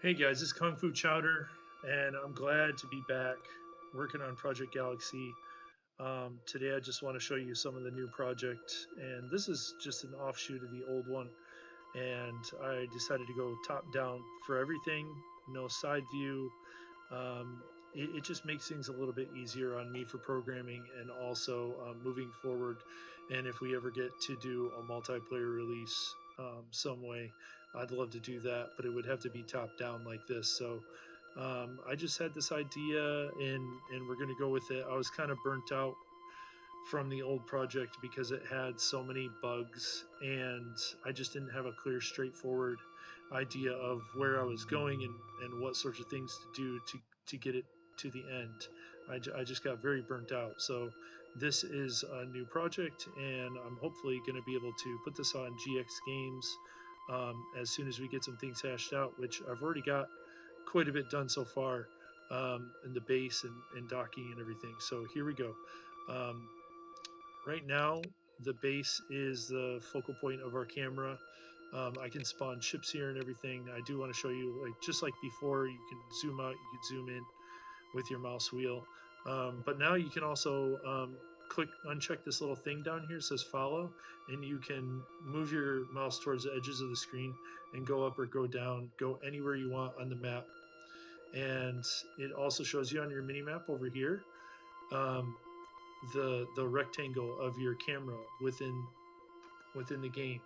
Hey guys, it's Kung Fu Chowder, and I'm glad to be back working on Project Galaxy. Today, I just want to show you some of the new project, and this is just an offshoot of the old one. And I decided to go top down for everything, no side view. It just makes things a little bit easier on me for programming and also moving forward. And if we ever get to do a multiplayer release some way, I'd love to do that, but it would have to be top down like this. So I just had this idea, and we're going to go with it. I was kind of burnt out from the old project because it had so many bugs, and I just didn't have a clear, straightforward idea of where I was going and what sorts of things to do to get it to the end. I just got very burnt out. So this is a new project, and I'm hopefully going to be able to put this on GX Games as soon as we get some things hashed out, which I've already got quite a bit done so far in the base and docking and everything. So here we go. Um, right now, the base is the focal point of our camera. I can spawn ships here and everything. I do want to show you, like just like before, you can zoom out, you can zoom in with your mouse wheel. But now you can also uncheck this little thing down here. It says follow, and you can move your mouse towards the edges of the screen and go up or go down, go anywhere you want on the map. And it also shows you on your mini map over here um, the rectangle of your camera within the game,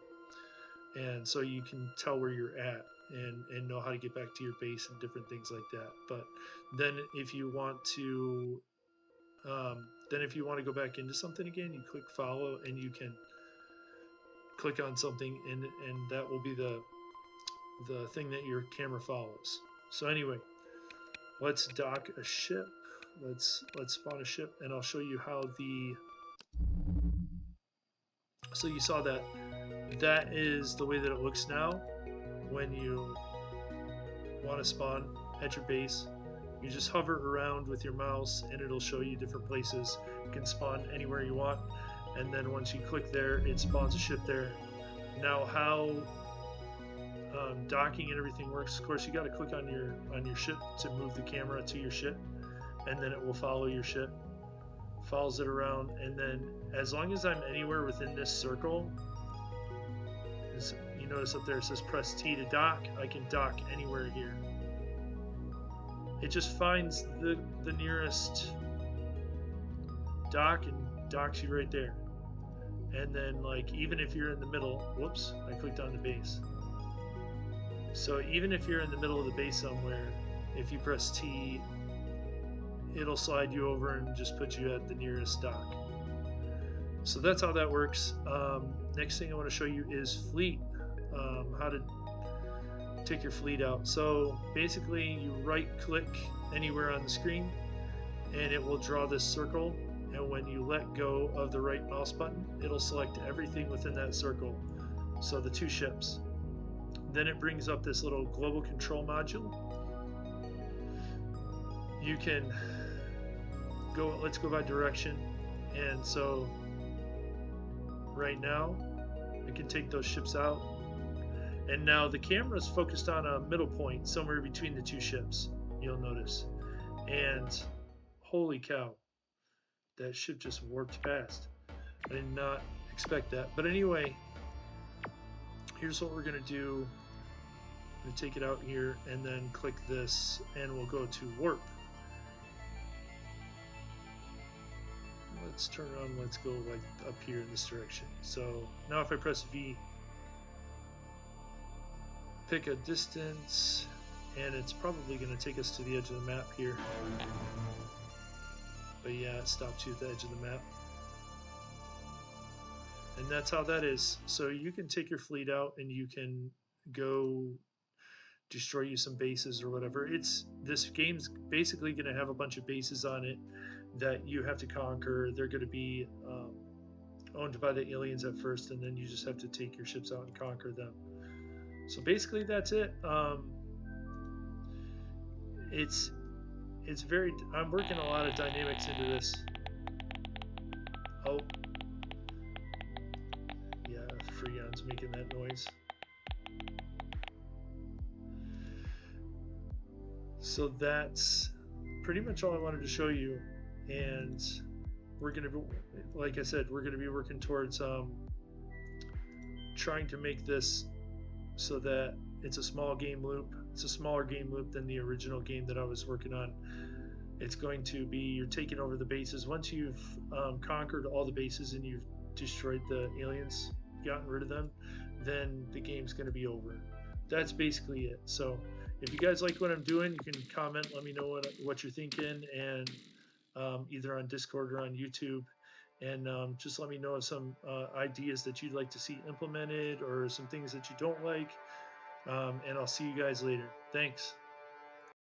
and so you can tell where you're at and know how to get back to your base and different things like that. But then if you want to go back into something again, you click follow, and you can click on something, and that will be the thing that your camera follows. So anyway, let's dock a ship. Let's spawn a ship, and I'll show you how the. So you saw that. That is the way that it looks now when you want to spawn at your base. You just hover around with your mouse, and it'll show you different places. You can spawn anywhere you want, and then once you click there, it spawns a ship there. Now, how docking and everything works, of course, you got to click on your ship to move the camera to your ship, and then it will follow your ship, follows it around, and then as long as I'm anywhere within this circle, you notice up there it says press T to dock. I can dock anywhere here. It just finds the nearest dock and docks you right there. And then, like, even if you're in the middle, whoops, I clicked on the base. So even if you're in the middle of the base somewhere, if you press T, it'll slide you over and just put you at the nearest dock. So that's how that works. Next thing I want to show you is fleet, how to take your fleet out. So basically, you right click anywhere on the screen, and it will draw this circle, and when you let go of the right mouse button, it'll select everything within that circle. So the two ships. Then it brings up this little global control module. You can go, let's go by direction, and so right now I can take those ships out, and now the camera is focused on a middle point somewhere between the two ships, you'll notice. And holy cow, that ship just warped past. I did not expect that. But anyway, here's what we're going to do. I'm going to take it out here and then click this, and we'll go to warp. Let's turn around, let's go like up here in this direction. So now if I press V, pick a distance, and it's probably going to take us to the edge of the map here. But yeah, it stops you at the edge of the map. And that's how that is. So you can take your fleet out and you can go destroy you some bases or whatever. This game's basically going to have a bunch of bases on it that you have to conquer. They're going to be owned by the aliens at first, and then you just have to take your ships out and conquer them. So basically that's it. It's very, I'm working a lot of dynamics into this. Oh, yeah, Freon's making that noise. So that's pretty much all I wanted to show you. And we're going to be, like I said, we're going to be working towards trying to make this so that it's a small game loop. It's a smaller game loop than the original game that I was working on. It's going to be you're taking over the bases. Once you've conquered all the bases and you've destroyed the aliens, gotten rid of them, then the game's going to be over. That's basically it. So if you guys like what I'm doing, you can comment, let me know what you're thinking, and either on Discord or on YouTube. And just let me know some ideas that you'd like to see implemented or some things that you don't like. And I'll see you guys later. Thanks.